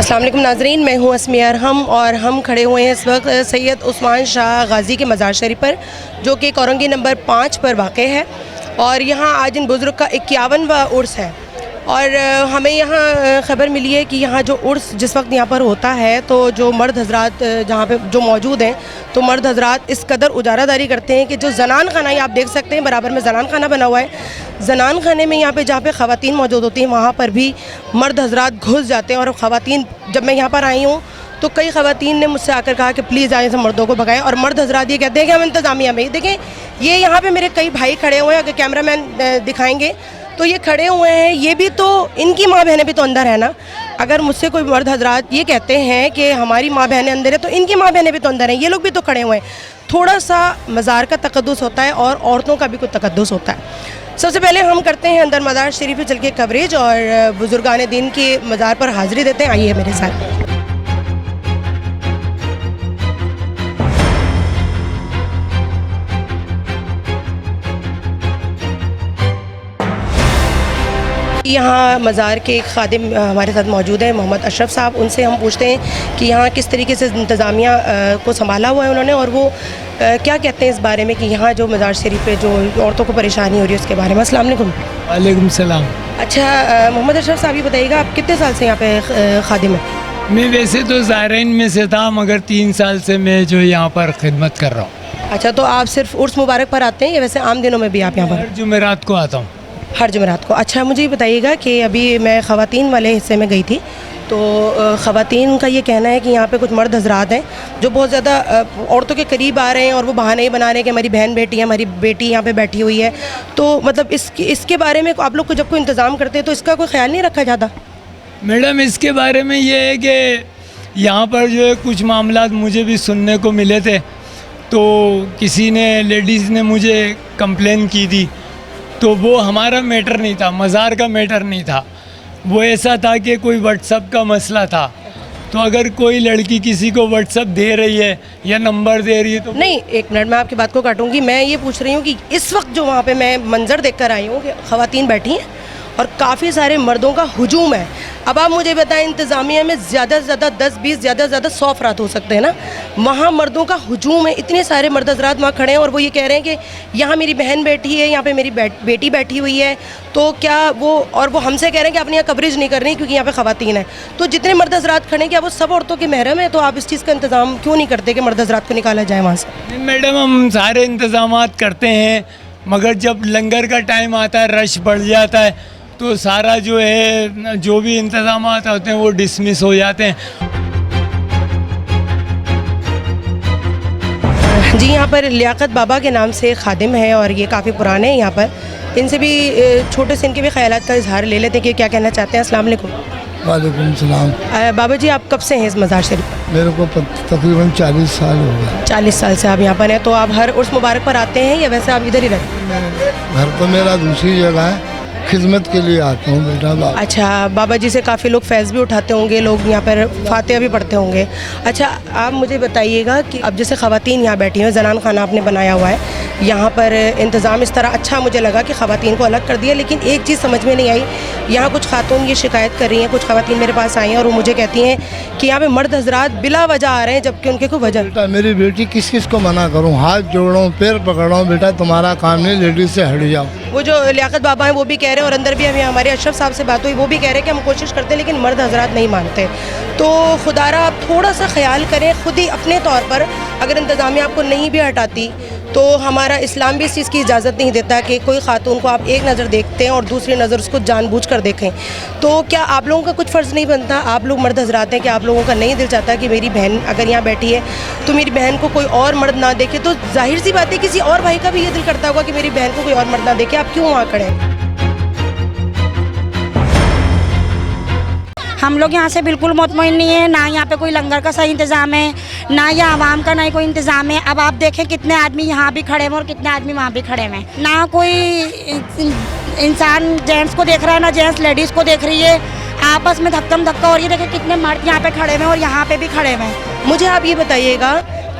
अस्सलाम वालेकुम नाज़रीन, मैं हूँ अस्मिया अरहम और हम खड़े हुए हैं इस वक्त सैयद उस्मान शाह गाज़ी के मज़ार शरीफ पर, जो कि कोरंगी नंबर 5 पर वाक़ है। और यहाँ आज इन बुज़ुर्ग का 51वां उर्स है। और हमें यहाँ ख़बर मिली है कि यहाँ जो उर्स जिस वक्त यहाँ पर होता है, तो जो मर्द हज़रात जहाँ पे जो मौजूद हैं, तो मर्द हज़रात इस कदर उजारादारी करते हैं कि जो ज़नान खाना है, आप देख सकते हैं बराबर में ज़नान खाना बना हुआ है। ज़नान खाने में यहाँ पे जहाँ पे ख़वातीन मौजूद होती हैं, वहाँ पर भी मर्द हज़रात घुस जाते हैं। और ख़वातीन, जब मैं यहाँ पर आई हूँ तो कई ख़वातीन ने मुझसे आकर कहा कि प्लीज़ आए, सब मर्दों को भगाएं। और मर्द हज़रात ये कहते हैं कि हम इंतज़ामिया में, देखें ये यहाँ पे मेरे कई भाई खड़े हुए हैं, अगर कैमरामैन दिखाएंगे तो ये खड़े हुए हैं, ये भी तो इनकी माँ बहनें भी तो अंदर है ना। अगर मुझसे कोई मर्द हज़रात ये कहते हैं कि हमारी माँ बहनें अंदर है, तो इनकी माँ बहनें भी तो अंदर हैं, ये लोग भी तो खड़े हुए हैं। थोड़ा सा मज़ार का तक़द्दुस होता है और औरतों का भी कोई तक़द्दुस होता है। सबसे पहले हम करते हैं अंदर मज़ार शरीफ में चल के कवरेज और बुज़ुर्गान दीन के मज़ार पर हाज़िरी देते हैं। आइए मेरे साथ। यहाँ मज़ार के एक खादिम हमारे साथ मौजूद हैं, मोहम्मद अशरफ साहब। उनसे हम पूछते हैं कि यहाँ किस तरीके से इंतज़ामिया को संभाला हुआ है उन्होंने, और वो क्या कहते हैं इस बारे में कि यहाँ जो मज़ार शरीफ पे जो औरतों को परेशानी हो रही है उसके बारे में। अस्सलाम वालेकुम। वालेकुम सलाम। अच्छा मोहम्मद अशरफ साहब, ये बताइएगा आप कितने साल से यहाँ पे खादिम हैं? मैं वैसे तो ज़ायरीन में से था, मगर 3 साल से मैं जो यहाँ पर खिदमत कर रहा हूँ। अच्छा, तो आप सिर्फ उर्स मुबारक पर आते हैं या वैसे आम दिनों में भी आप यहाँ पर? हर जुमेरात को आता हूँ। हर जुमेरात को। अच्छा, मुझे ये बताइएगा कि अभी मैं ख़वातीन वाले हिस्से में गई थी, तो ख़वातीन का ये कहना है कि यहाँ पे कुछ मर्द हज़रात हैं जो बहुत ज़्यादा औरतों के करीब आ रहे हैं और वो बहाने ही बना रहे हैं कि हमारी बहन बेटी है, हमारी बेटी यहाँ पे बैठी हुई है। तो मतलब इसके बारे में आप लोग को जब कोई इंतज़ाम करते हैं तो इसका कोई ख्याल नहीं रखा जाता? मैडम, इसके बारे में ये है कि यहाँ पर जो है कुछ मामला मुझे भी सुनने को मिले थे। तो किसी ने, लेडीज़ ने मुझे कंप्लेन की थी, तो वो हमारा मैटर नहीं था, मज़ार का मैटर नहीं था। वो ऐसा था कि कोई व्हाट्सअप का मसला था। तो अगर कोई लड़की किसी को व्हाट्सअप दे रही है या नंबर दे रही है तो नहीं, एक मिनट, मैं आपकी बात को काटूंगी। मैं ये पूछ रही हूँ कि इस वक्त जो वहाँ पे मैं मंजर देख कर आई हूँ कि ख़वातीन बैठी हैं और काफ़ी सारे मर्दों का हुजूम है। अब आप मुझे बताएं, इंतज़ामिया में ज़्यादा से ज़्यादा 10-20, ज़्यादा से ज़्यादा 100 अफराद हो सकते हैं ना। वहाँ मर्दों का हुजूम है, इतने सारे मर्द हज़रात वहाँ खड़े हैं और वो ये कह रहे हैं कि यहाँ मेरी बहन बैठी है, यहाँ पे मेरी बेटी बैठी हुई है। तो क्या वो, और वो हमसे कह रहे हैं कि आपने यहाँ कवरेज नहीं करनी क्योंकि यहाँ पे ख़वातीन है। तो जितने मर्द हज़रात खड़े हैं, क्या वो सब औरतों के महरम है? तो आप इस चीज़ का इंतज़ाम क्यों नहीं करते कि मर्द हज़रात को निकाला जाए वहाँ से? मैडम, हम सारे इंतज़ामात करते हैं, मगर जब लंगर का टाइम आता है, रश बढ़ जाता है, तो सारा जो है, जो भी इंतज़ामात होते हैं वो डिसमिस हो जाते हैं। जी, यहाँ पर लियाकत बाबा के नाम से खादिम है और ये काफ़ी पुराने हैं यहाँ पर। इनसे भी छोटे से इनके भी ख्यालात का इजहार ले लेते हैं कि क्या कहना चाहते हैं। अस्सलाम वालेकुम। वालेकुम सलाम। बाबा जी, आप कब से हैं इस मज़ार शरीफ? मेरे को तकरीबन 40 साल हो गए। 40 साल से आप यहाँ पर हैं। तो आप हर उर्स मुबारक पर आते हैं या वैसे आप इधर ही रहते हैं? घर तो मेरा दूसरी जगह है, खिदमत के लिए आता हूँ बेटा। अच्छा, बाबा जी से काफ़ी लोग फैज़ भी उठाते होंगे, लोग यहाँ पर फातिहा भी पढ़ते होंगे। अच्छा, आप मुझे बताइएगा कि अब जैसे ख़वातीन यहाँ बैठी हैं, ज़नान खाना आपने बनाया हुआ है, यहाँ पर इंतज़ाम इस तरह अच्छा मुझे लगा कि ख़वातीन को अलग कर दिया। लेकिन एक चीज़ समझ में नहीं आई, यहाँ कुछ खातून ये शिकायत कर रही हैं, कुछ ख़वातीन मेरे पास आई हैं और वो मुझे कहती हैं कि यहाँ पर मर्द हज़रात बिला वजह आ रहे हैं, जबकि उनके कोई वजह। बेटा, मेरी बेटी किस किस को मना करूँ? हाथ जोड़ रहा हूँ, पैर पकड़ रहा हूँ, बेटा तुम्हारा काम नहीं, लेडीज़ से हट जाओ। वो जो लियाकत बाबा हैं वो भी कह रहे हैं, और अंदर भी हमें हमारे अशरफ साहब से बात हुई, वो भी कह रहे हैं कि हम कोशिश करते हैं लेकिन मर्द हज़रात नहीं मानते। तो खुदारा आप थोड़ा सा ख्याल करें खुद ही अपने तौर पर। अगर इंतज़ामिया आपको नहीं भी हटाती तो हमारा इस्लाम भी इस चीज़ की इजाज़त नहीं देता कि कोई खातून को आप एक नज़र देखते हैं और दूसरी नज़र उसको जानबूझ कर देखें। तो क्या आप लोगों का कुछ फ़र्ज़ नहीं बनता? आप लोग मर्द हज़रात हैं कि आप लोगों का नहीं दिल चाहता कि मेरी बहन अगर यहाँ बैठी है तो मेरी बहन को कोई और मर्द ना देखे? तो जाहिर सी बात है किसी और भाई का भी ये दिल करता होगा कि मेरी बहन को कोई और मर्द ना देखे। आप क्यों वहाँ खड़े हैं? हम लोग यहाँ से बिल्कुल मुतमईन नहीं है, ना यहाँ पे कोई लंगर का सही इंतज़ाम है, ना ये आवाम का, ना कोई इंतज़ाम है। अब आप देखें कितने आदमी यहाँ भी खड़े हैं और कितने आदमी वहाँ भी खड़े हैं। ना कोई इंसान जेंट्स को देख रहा है, ना जेंट्स लेडीज़ को देख रही है। आपस में धक्कम धक्का हो रही है। देखिए कितने मर्द यहाँ पे खड़े हैं और यहाँ पे भी खड़े हैं। मुझे आप ये बताइएगा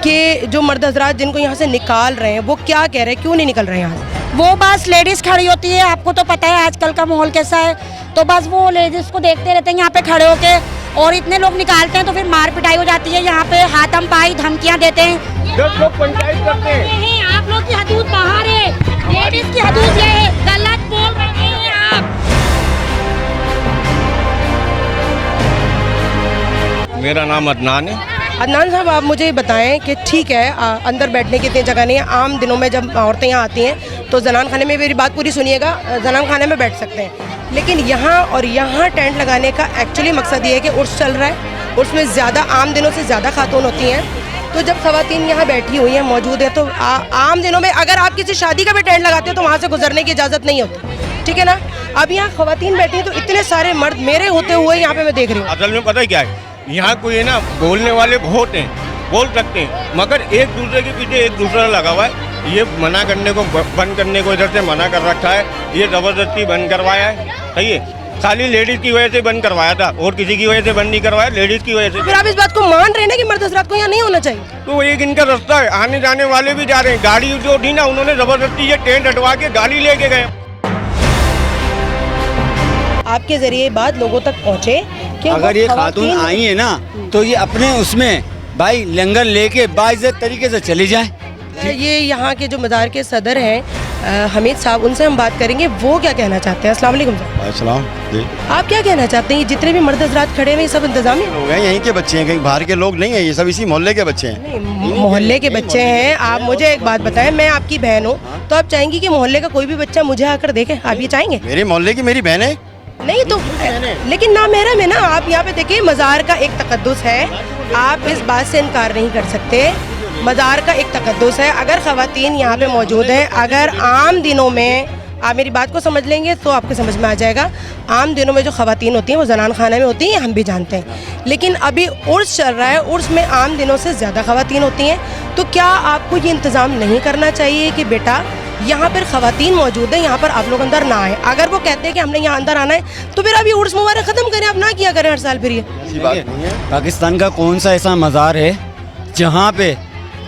कि जो मर्द हज़रात जिनको यहाँ से निकाल रहे हैं वो क्या कह रहे हैं, क्यों नहीं निकल रहे हैं यहाँ से? वो बस लेडीज़ खड़ी होती है, आपको तो पता है आजकल का माहौल कैसा है, तो बस वो लेडीज़ को देखते रहते हैं यहाँ पे खड़े होके, और इतने लोग निकालते हैं तो फिर मार पिटाई हो जाती है। यहाँ पे हाथम पाई धमकियाँ देते हैं। 10 लोग पंचायत करते हैं। आप लोग की हदूद बाहर है, लेडीज़ की हदूद ये है, गलत बोल रहे हैं आप। मेरा नाम अदनान है। अदनान साहब, आप मुझे बताएं कि ठीक है अंदर बैठने की इतनी जगह नहीं है, आम दिनों में जब औरतें यहाँ आती हैं तो जनान खाने में, मेरी बात पूरी सुनिएगा, जनान खाने में बैठ सकते हैं, लेकिन यहाँ और यहाँ टेंट लगाने का एक्चुअली मकसद ये है कि उर्स चल रहा है, उर्स में ज़्यादा आम दिनों से ज़्यादा खातून होती हैं, तो जब ख़वातीन यहाँ बैठी हुई हैं, मौजूद है, तो आम दिनों में अगर आप किसी शादी का भी टेंट लगाते हो तो वहाँ से गुजरने की इजाज़त नहीं होती, ठीक है ना। अब यहाँ ख़वातीन बैठी हैं तो इतने सारे मर्द मेरे होते हुए यहाँ पे मैं देख रही हूँ। असल में पता है क्या है, यहाँ कोई है ना, बोलने वाले बहुत हैं, बोल सकते हैं, मगर एक दूसरे के पीछे एक दूसरा लगा हुआ है। ये मना करने को, बंद करने को इधर से मना कर रखा है, ये ज़बरदस्ती बंद करवाया है, सही है। खाली लेडीज़ की वजह से बंद करवाया था और किसी की वजह से बंद नहीं करवाया, लेडीज़ की वजह से। फिर आप इस बात को मान रहे हैं ना कि मर्द हज़रात को यहाँ नहीं होना चाहिए? तो वो एक इनका रास्ता है, आने जाने वाले भी जा रहे हैं, गाड़ी जो थी ना उन्होंने ज़बरदस्ती ये टेंट हटवा के गाड़ी लेके गए। आपके जरिए बात लोगों तक पहुँचे कि अगर ये खातून आई है ना तो ये अपने उसमें भाई लंगर लेके बाइज्जत तरीके से चली जाए। ये यहाँ के जो मज़ार के सदर हैं हमीद साहब, उनसे हम बात करेंगे, वो क्या कहना चाहते हैं। अस्सलाम वालेकुम साहब। अस्सलाम जी। आप क्या कहना चाहते हैं, ये जितने भी मर्द हज़रात खड़े हुए सब इंतजामी लोग हैं, यहीं के बच्चे हैं, कहीं बाहर के लोग नहीं है, ये सब इसी मोहल्ले के बच्चे हैं। नहीं, मोहल्ले के बच्चे हैं। आप मुझे एक बात बताएं, मैं आपकी बहन हूँ, तो आप चाहेंगी कि मोहल्ले का कोई भी बच्चा मुझे आकर देखे? आप ये चाहेंगे? मेरे मोहल्ले की मेरी बहन है। नहीं तो, लेकिन ना महरम है ना। आप यहाँ पे देखिए, मज़ार का एक तकद्दुस है, आप इस बात से इनकार नहीं कर सकते। मज़ार का एक तकद्दुस है, अगर ख़वातीन यहाँ पे मौजूद हैं, अगर आम दिनों में, आप मेरी बात को समझ लेंगे तो आपको समझ में आ जाएगा, आम दिनों में जो ख़वातीन होती हैं वो जनान खाना में होती हैं, हम भी जानते हैं, लेकिन अभी उर्स चल रहा है, उर्स में आम दिनों से ज़्यादा ख़वातीन होती हैं, तो क्या आपको ये इंतज़ाम नहीं करना चाहिए कि बेटा यहाँ पर ख़वातीन मौजूद है, यहाँ पर आप लोग अंदर ना आए? अगर वो कहते हैं कि हमने यहाँ अंदर आना है तो फिर अभी उर्स मुबारक ख़त्म करें, आप ना किया करें हर साल। फिर ये पाकिस्तान का कौन सा ऐसा मज़ार है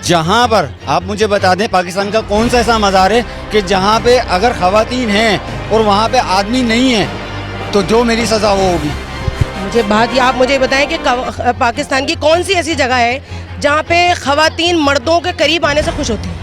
जहाँ पर आप मुझे बता दें, पाकिस्तान का कौन सा ऐसा मज़ार है कि जहाँ पे अगर ख़वातीन हैं और वहाँ पे आदमी नहीं है तो जो मेरी सज़ा वो होगी? मुझे बात, आप मुझे बताएं कि पाकिस्तान की कौन सी ऐसी जगह है जहाँ पे ख़वातीन मर्दों के करीब आने से खुश होती हैं?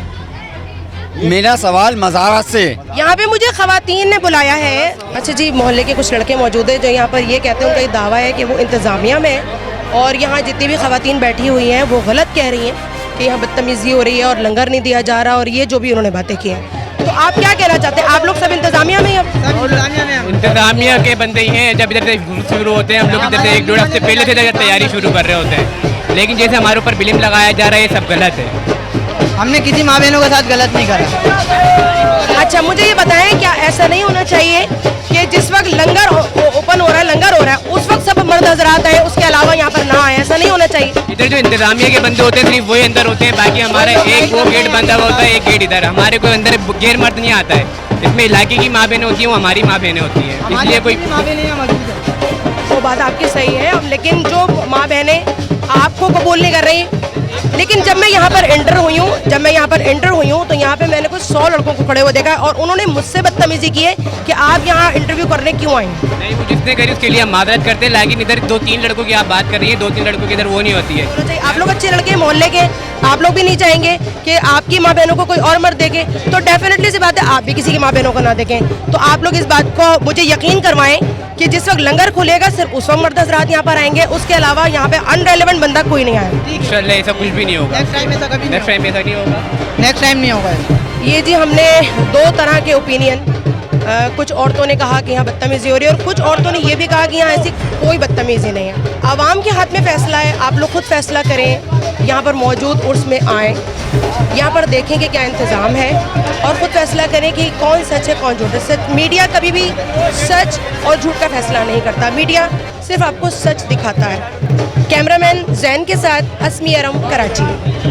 मेरा सवाल मज़ारात से। यहाँ पे मुझे ख़वातीन ने बुलाया है। अच्छा जी, मोहल्ले के कुछ लड़के मौजूद हैं जो यहाँ पर ये कहते हैं, उनका ये दावा है कि वो इंतज़ामिया में, और यहाँ जितनी भी ख़वातीन बैठी हुई हैं वो गलत कह रही हैं कि यहाँ बदतमीज़ी हो रही है और लंगर नहीं दिया जा रहा, और ये जो भी उन्होंने बातें की हैं। तो आप क्या कहना चाहते हैं? आप लोग सब इंतज़ामिया में ही? इंतज़ामिया के बंदे ही हैं। जब इधर से शुरू होते हैं, हम लोग इधर से 1-1.5 हफ्ते पहले से इधर तैयारी शुरू कर रहे होते हैं, लेकिन जैसे हमारे ऊपर बिलिम लगाया जा रहा है, ये सब गलत है। हमने किसी माँ बहनों के साथ गलत नहीं करा। अच्छा, मुझे ये बताएं, क्या ऐसा नहीं होना चाहिए कि जिस वक्त लंगर ओपन हो रहा है, लंगर हो रहा है, उस वक्त सब मर्द हज़रात आए, उसके अलावा यहाँ पर ना आए? ऐसा नहीं होना चाहिए। इधर जो इंतज़ामिया के बंदे होते हैं सिर्फ वही अंदर होते हैं, बाकी हमारा एक वो गेट बंदा हुआ होता है, एक गेट इधर। हमारे कोई अंदर गैर मर्द नहीं आता है। इसमें इलाके की माँ बहनें होती हैं, वो हमारी माँ बहनें होती हैं, इसलिए कोई माँ बहनें मौजूद है। वो बात आपकी सही है, अब लेकिन जो माँ बहनें आपको कबूल नहीं कर रही, लेकिन जब मैं यहाँ पर एंटर हुई हूँ तो यहाँ पे मैंने कुछ 100 लड़कों को खड़े हुए देखा है, और उन्होंने मुझसे बदतमीजी की है कि आप यहाँ इंटरव्यू करने क्यों आए? नहीं, वो जिसने करी उसके लिए हम मादरत करते हैं, लेकिन इधर 2-3 लड़कों की आप बात कर रही हैं, 2-3 लड़कों की इधर वो नहीं होती है। आप लोग अच्छे लड़के मोहल्ले के, आप लोग भी नहीं चाहेंगे कि आपकी माँ बहनों को कोई और मर्द देखे? तो डेफिनेटली सी बात है, आप भी किसी की माँ बहनों को ना देखें। तो आप लोग इस बात को मुझे यकीन करवाएं कि जिस वक्त लंगर खुलेगा सिर्फ उस वक्त मर्द हज़रात यहाँ पर आएंगे, उसके अलावा यहाँ पे अनरेलेवेंट बंदा कोई नहीं आएगा। इंशाल्लाह ऐसा कुछ भी नहीं होगा। नेक्स्ट टाइम ऐसा कभी नेक्स्ट टाइम ऐसा नहीं होगा। नेक्स्ट टाइम नहीं होगा। ये जी, हमने 2 तरह के ओपिनियन, कुछ औरतों ने कहा कि यहाँ बदतमीज़ी हो रही है, और कुछ औरतों ने ये भी कहा कि यहाँ ऐसी कोई बदतमीज़ी नहीं है। आवाम के हाथ में फ़ैसला है, आप लोग खुद फैसला करें, यहाँ पर मौजूद उर्स में आएँ, यहाँ पर देखें कि क्या इंतज़ाम है, और ख़ुद फैसला करें कि कौन सच है कौन झूठ है। सच, मीडिया कभी भी सच और झूठ का फैसला नहीं करता, मीडिया सिर्फ आपको सच दिखाता है। कैमरामैन जैन के साथ अस्मी अरम, कराची।